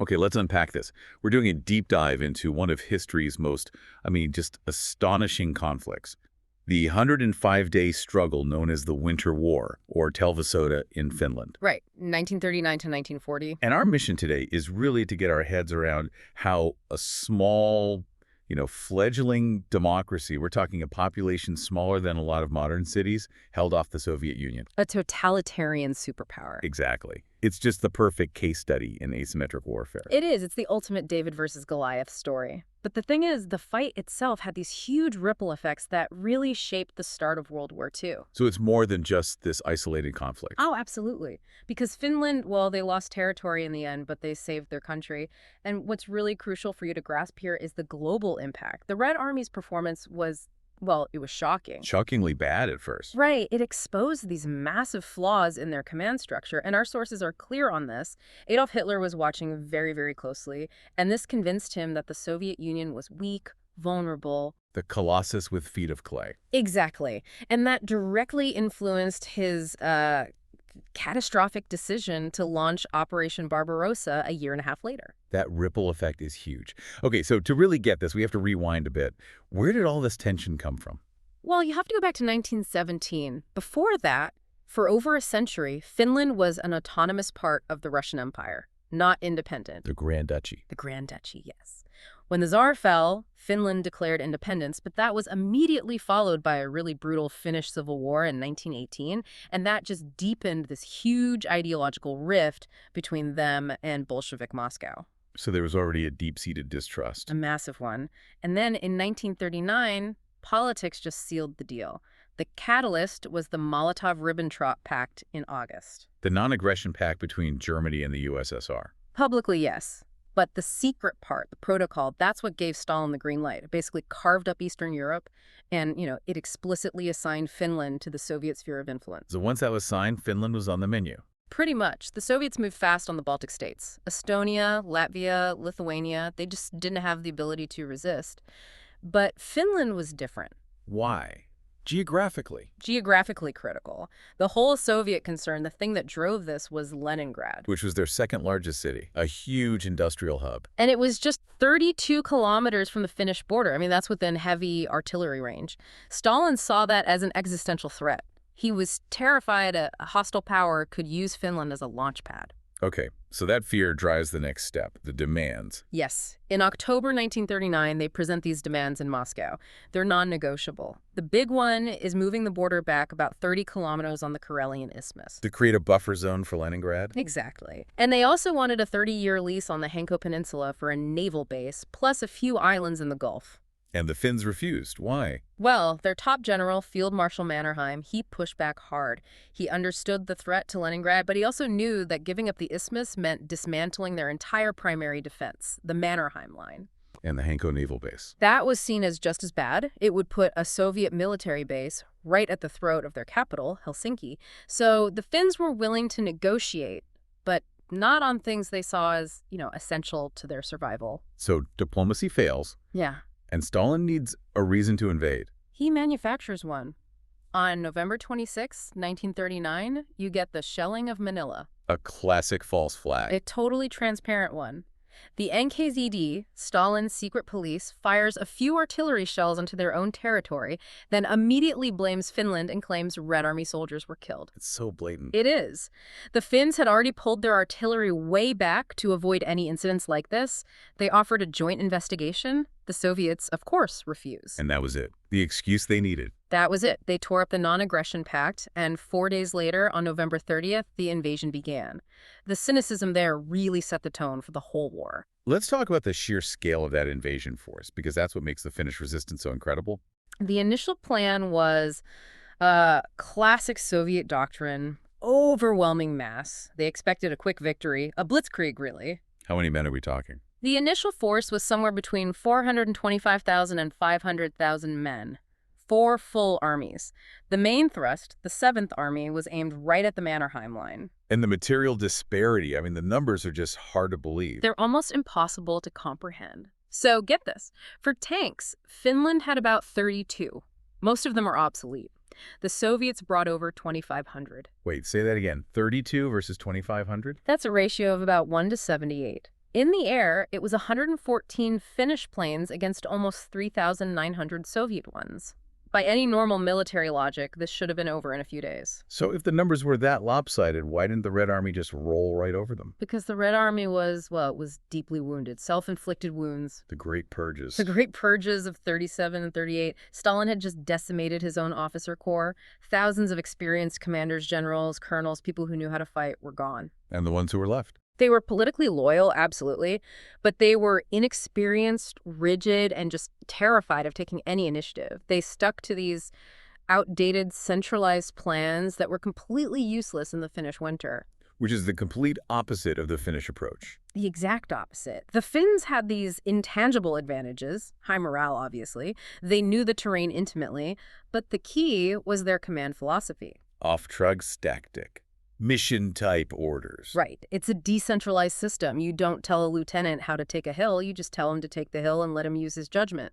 Okay, let's unpack this. We're doing a deep dive into one of history's most, just astonishing conflicts. The 105-day struggle known as the Winter War, or Talvisota in Finland. Right, 1939 to 1940. And our mission today is really to get our heads around how a small, fledgling democracy, we're talking a population smaller than a lot of modern cities, held off the Soviet Union. A totalitarian superpower. Exactly. It's just the perfect case study in asymmetric warfare. It is. It's the ultimate David versus Goliath story. But the thing is, the fight itself had these huge ripple effects that really shaped the start of World War II. So it's more than just this isolated conflict. Oh, absolutely. Because Finland, well, they lost territory in the end, but they saved their country. And what's really crucial for you to grasp here is the global impact. The Red Army's performance was, well, it was shocking. Shockingly bad at first. Right. It exposed these massive flaws in their command structure, and our sources are clear on this. Adolf Hitler was watching very, very closely, and this convinced him that the Soviet Union was weak, vulnerable. The colossus with feet of clay. Exactly. And that directly influenced his catastrophic decision to launch Operation Barbarossa a year and a half later. That ripple effect is huge. Okay, so to really get this, we have to rewind a bit. Where did all this tension come from? Well, you have to go back to 1917. Before that, for over a century, Finland was an autonomous part of the Russian Empire, not independent. The Grand Duchy. The Grand Duchy, yes. When the Tsar fell, Finland declared independence, but that was immediately followed by a really brutal Finnish civil war in 1918, and that just deepened this huge ideological rift between them and Bolshevik Moscow. So there was already a deep-seated distrust. A massive one. And then in 1939, politics just sealed the deal. The catalyst was the Molotov-Ribbentrop Pact in August. The non-aggression pact between Germany and the USSR. Publicly, yes. But the secret part, the protocol, that's what gave Stalin the green light. It basically carved up Eastern Europe, and, it explicitly assigned Finland to the Soviet sphere of influence. So once that was signed, Finland was on the menu. Pretty much. The Soviets moved fast on the Baltic states. Estonia, Latvia, Lithuania, they just didn't have the ability to resist. But Finland was different. Why? Geographically. Geographically critical. The whole Soviet concern, the thing that drove this was Leningrad. Which was their second largest city, a huge industrial hub. And it was just 32 kilometers from the Finnish border. That's within heavy artillery range. Stalin saw that as an existential threat. He was terrified a hostile power could use Finland as a launch pad. Okay, so that fear drives the next step, the demands. Yes. In October 1939, they present these demands in Moscow. They're non-negotiable. The big one is moving the border back about 30 kilometers on the Karelian Isthmus. To create a buffer zone for Leningrad? Exactly. And they also wanted a 30-year lease on the Hanko Peninsula for a naval base, plus a few islands in the Gulf. And the Finns refused. Why? Well, their top general, Field Marshal Mannerheim, he pushed back hard. He understood the threat to Leningrad, but he also knew that giving up the isthmus meant dismantling their entire primary defense, the Mannerheim Line. And the Hanko Naval Base. That was seen as just as bad. It would put a Soviet military base right at the throat of their capital, Helsinki. So the Finns were willing to negotiate, but not on things they saw as, essential to their survival. So diplomacy fails. Yeah. And Stalin needs a reason to invade. He manufactures one. On November 26, 1939, you get the shelling of Manila. A classic false flag. A totally transparent one. The NKVD, Stalin's secret police, fires a few artillery shells into their own territory, then immediately blames Finland and claims Red Army soldiers were killed. It's so blatant. It is. The Finns had already pulled their artillery way back to avoid any incidents like this. They offered a joint investigation. The Soviets, of course, refused. And that was it. The excuse they needed. That was it. They tore up the non-aggression pact, and 4 days later, on November 30th, the invasion began. The cynicism there really set the tone for the whole war. Let's talk about the sheer scale of that invasion force, because that's what makes the Finnish resistance so incredible. The initial plan was classic Soviet doctrine, overwhelming mass. They expected a quick victory, a blitzkrieg, really. How many men are we talking? The initial force was somewhere between 425,000 and 500,000 men. 4 full armies. The main thrust, the 7th Army, was aimed right at the Mannerheim Line. And the material disparity, the numbers are just hard to believe. They're almost impossible to comprehend. So get this. For tanks, Finland had about 32. Most of them are obsolete. The Soviets brought over 2,500. Wait, say that again. 32 versus 2,500? That's a ratio of about 1 to 78. In the air, it was 114 Finnish planes against almost 3,900 Soviet ones. By any normal military logic, this should have been over in a few days. So if the numbers were that lopsided, why didn't the Red Army just roll right over them? Because the Red Army was, well, it was deeply wounded, self-inflicted wounds. The Great Purges. The Great Purges of 37 and 38. Stalin had just decimated his own officer corps. Thousands of experienced commanders, generals, colonels, people who knew how to fight were gone. And the ones who were left. They were politically loyal, absolutely, but they were inexperienced, rigid, and just terrified of taking any initiative. They stuck to these outdated, centralized plans that were completely useless in the Finnish winter. Which is the complete opposite of the Finnish approach. The exact opposite. The Finns had these intangible advantages, high morale, obviously. They knew the terrain intimately, but the key was their command philosophy. Off-trug tactic. Mission-type orders. Right. It's a decentralized system. You don't tell a lieutenant how to take a hill, you just tell him to take the hill and let him use his judgment.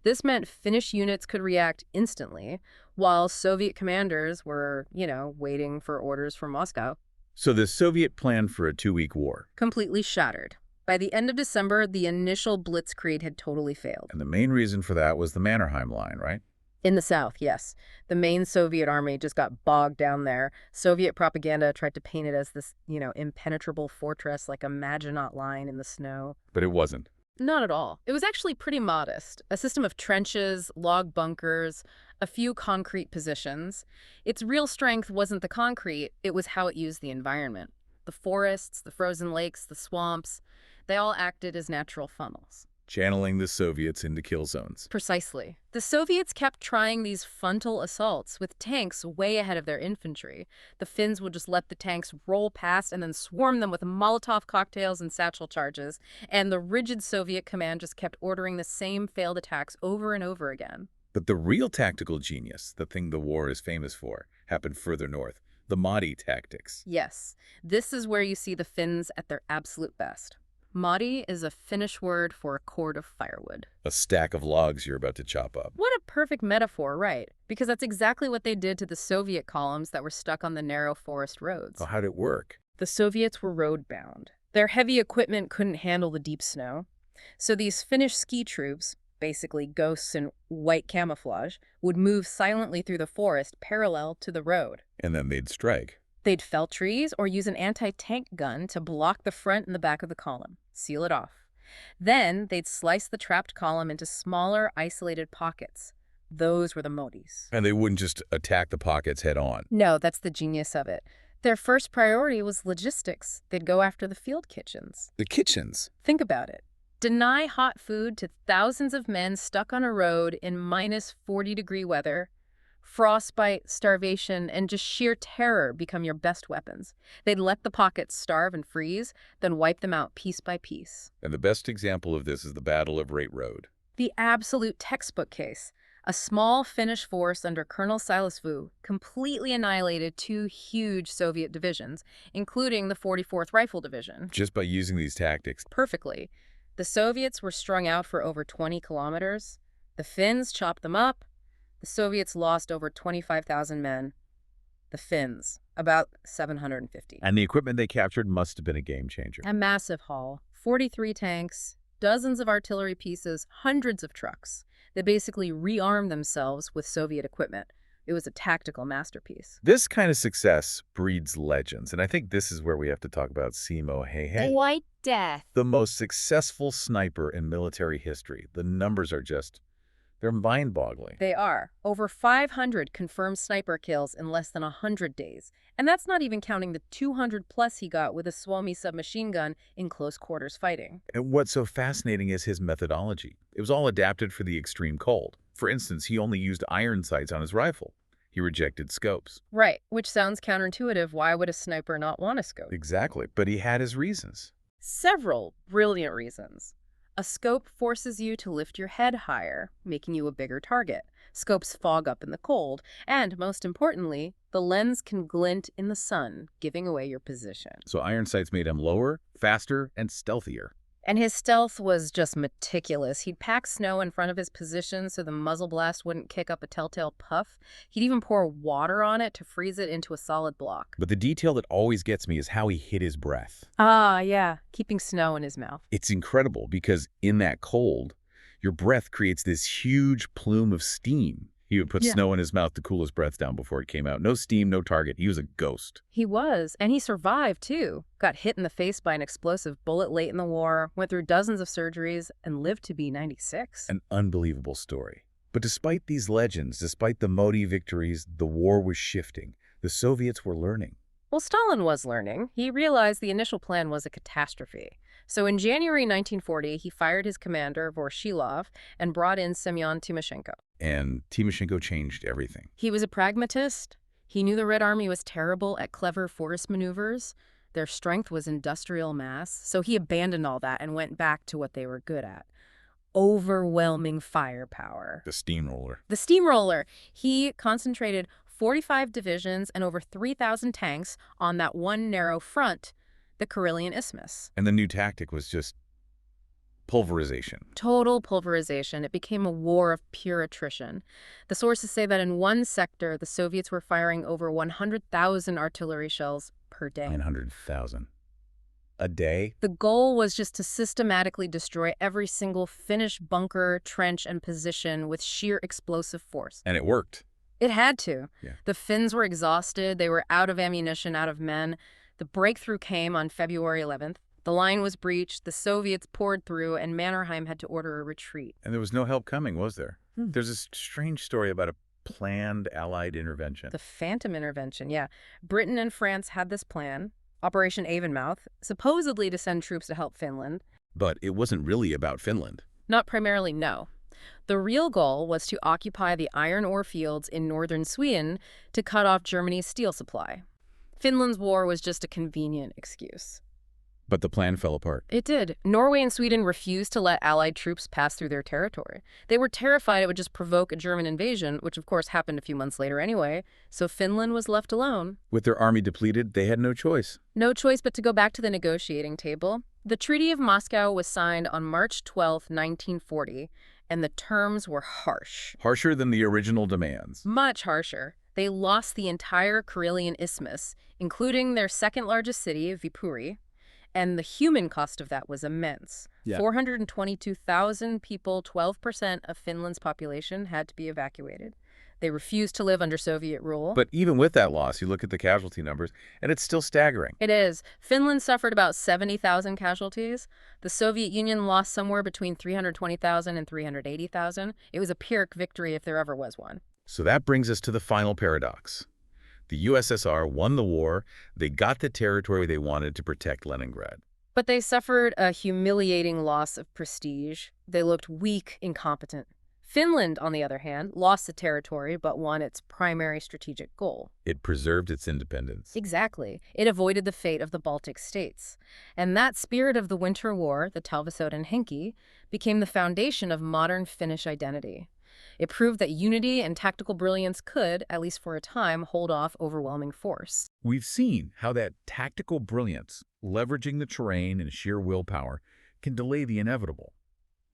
This meant Finnish units could react instantly, while Soviet commanders were, waiting for orders from Moscow. So the Soviet plan for a 2-week war. Completely shattered. By the end of December, the initial blitzkrieg had totally failed. And the main reason for that was the Mannerheim Line, right? In the south, yes. The main Soviet army just got bogged down there. Soviet propaganda tried to paint it as this, impenetrable fortress like a Maginot Line in the snow. But it wasn't. Not at all. It was actually pretty modest. A system of trenches, log bunkers, a few concrete positions. Its real strength wasn't the concrete, it was how it used the environment. The forests, the frozen lakes, the swamps, they all acted as natural funnels. Channeling the Soviets into kill zones. Precisely. The Soviets kept trying these frontal assaults with tanks way ahead of their infantry. The Finns would just let the tanks roll past and then swarm them with Molotov cocktails and satchel charges, and the rigid Soviet command just kept ordering the same failed attacks over and over again. But the real tactical genius, the thing the war is famous for, happened further north. The Mahdi tactics. Yes, this is where you see the Finns at their absolute best. Mahdi is a Finnish word for a cord of firewood. A stack of logs you're about to chop up. What a perfect metaphor, right? Because that's exactly what they did to the Soviet columns that were stuck on the narrow forest roads. Oh, how'd it work? The Soviets were road-bound. Their heavy equipment couldn't handle the deep snow. So these Finnish ski troops, basically ghosts in white camouflage, would move silently through the forest parallel to the road. And then they'd strike. They'd fell trees or use an anti-tank gun to block the front and the back of the column, seal it off. Then they'd slice the trapped column into smaller, isolated pockets. Those were the modis. And they wouldn't just attack the pockets head on. No, that's the genius of it. Their first priority was logistics. They'd go after the field kitchens. The kitchens? Think about it. Deny hot food to thousands of men stuck on a road in minus 40-degree weather. Frostbite, starvation, and just sheer terror become your best weapons. They'd let the pockets starve and freeze, then wipe them out piece by piece. And the best example of this is the Battle of Rate Road. The absolute textbook case. A small Finnish force under Colonel Salasvu completely annihilated 2 huge Soviet divisions, including the 44th Rifle Division. Just by using these tactics. Perfectly. The Soviets were strung out for over 20 kilometers. The Finns chopped them up. The Soviets lost over 25,000 men. The Finns, about 750. And the equipment they captured must have been a game changer. A massive haul. 43 tanks, dozens of artillery pieces, hundreds of trucks. They basically rearmed themselves with Soviet equipment. It was a tactical masterpiece. This kind of success breeds legends, and I think this is where we have to talk about Simo Häyhä. White Death. The most successful sniper in military history. The numbers are just... they're mind-boggling. They are. Over 500 confirmed sniper kills in less than 100 days. And that's not even counting the 200-plus he got with a Suomi submachine gun in close-quarters fighting. And what's so fascinating is his methodology. It was all adapted for the extreme cold. For instance, he only used iron sights on his rifle. He rejected scopes. Right, which sounds counterintuitive. Why would a sniper not want a scope? Exactly, but he had his reasons. Several brilliant reasons. A scope forces you to lift your head higher, making you a bigger target. Scopes fog up in the cold, and most importantly, the lens can glint in the sun, giving away your position. So iron sights made him lower, faster, and stealthier. And his stealth was just meticulous. He'd pack snow in front of his position so the muzzle blast wouldn't kick up a telltale puff. He'd even pour water on it to freeze it into a solid block. But the detail that always gets me is how he hid his breath. Ah, yeah, keeping snow in his mouth. It's incredible because in that cold, your breath creates this huge plume of steam. He would put Yeah. snow in his mouth to cool his breath down before it came out. No steam, no target. He was a ghost. He was, and he survived, too. Got hit in the face by an explosive bullet late in the war, went through dozens of surgeries, and lived to be 96. An unbelievable story. But despite these legends, despite the Modi victories, the war was shifting. The Soviets were learning. Well, Stalin was learning. He realized the initial plan was a catastrophe. So in January 1940, he fired his commander, Vorshilov, and brought in Semyon Timoshenko. And Timoshenko changed everything. He was a pragmatist. He knew the Red Army was terrible at clever force maneuvers. Their strength was industrial mass, so he abandoned all that and went back to what they were good at. Overwhelming firepower. The steamroller. The steamroller. He concentrated 45 divisions and over 3,000 tanks on that one narrow front, the Karelian Isthmus. And the new tactic was just pulverization. Total pulverization. It became a war of pure attrition. The sources say that in one sector, the Soviets were firing over 100,000 artillery shells per day. 900,000. A day? The goal was just to systematically destroy every single Finnish bunker, trench, and position with sheer explosive force. And it worked. It had to. Yeah. The Finns were exhausted. They were out of ammunition, out of men. The breakthrough came on February 11th. The line was breached, the Soviets poured through, and Mannerheim had to order a retreat. And there was no help coming, was there? Hmm. There's a strange story about a planned Allied intervention. The Phantom Intervention, yeah. Britain and France had this plan, Operation Avonmouth, supposedly to send troops to help Finland. But it wasn't really about Finland. Not primarily, no. The real goal was to occupy the iron ore fields in northern Sweden to cut off Germany's steel supply. Finland's war was just a convenient excuse. But the plan fell apart. It did. Norway and Sweden refused to let Allied troops pass through their territory. They were terrified it would just provoke a German invasion, which of course happened a few months later anyway, so Finland was left alone. With their army depleted, they had no choice. No choice but to go back to the negotiating table. The Treaty of Moscow was signed on March 12, 1940, and the terms were harsh. Harsher than the original demands. Much harsher. They lost the entire Karelian Isthmus, including their second largest city, Viipuri. And the human cost of that was immense. Yeah. 422,000 people, 12% of Finland's population, had to be evacuated. They refused to live under Soviet rule. But even with that loss, you look at the casualty numbers, and it's still staggering. It is. Finland suffered about 70,000 casualties. The Soviet Union lost somewhere between 320,000 and 380,000. It was a Pyrrhic victory if there ever was one. So that brings us to the final paradox. The USSR won the war. They got the territory they wanted to protect Leningrad. But they suffered a humiliating loss of prestige. They looked weak, incompetent. Finland, on the other hand, lost the territory but won its primary strategic goal. It preserved its independence. Exactly. It avoided the fate of the Baltic states. And that spirit of the Winter War, the Talvisodan-Henki, became the foundation of modern Finnish identity. It proved that unity and tactical brilliance could, at least for a time, hold off overwhelming force. We've seen how that tactical brilliance, leveraging the terrain and sheer willpower, can delay the inevitable.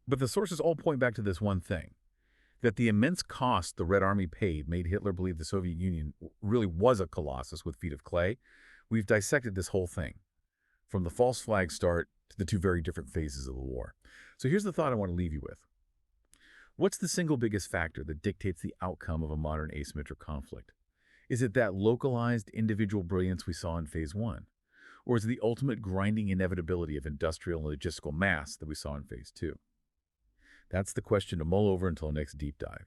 But the sources all point back to this one thing, that the immense cost the Red Army paid made Hitler believe the Soviet Union really was a colossus with feet of clay. We've dissected this whole thing, from the false flag start to the two very different phases of the war. So here's the thought I want to leave you with. What's the single biggest factor that dictates the outcome of a modern asymmetric conflict? Is it that localized individual brilliance we saw in Phase 1? Or is it the ultimate grinding inevitability of industrial and logistical mass that we saw in Phase 2? That's the question to mull over until our next deep dive.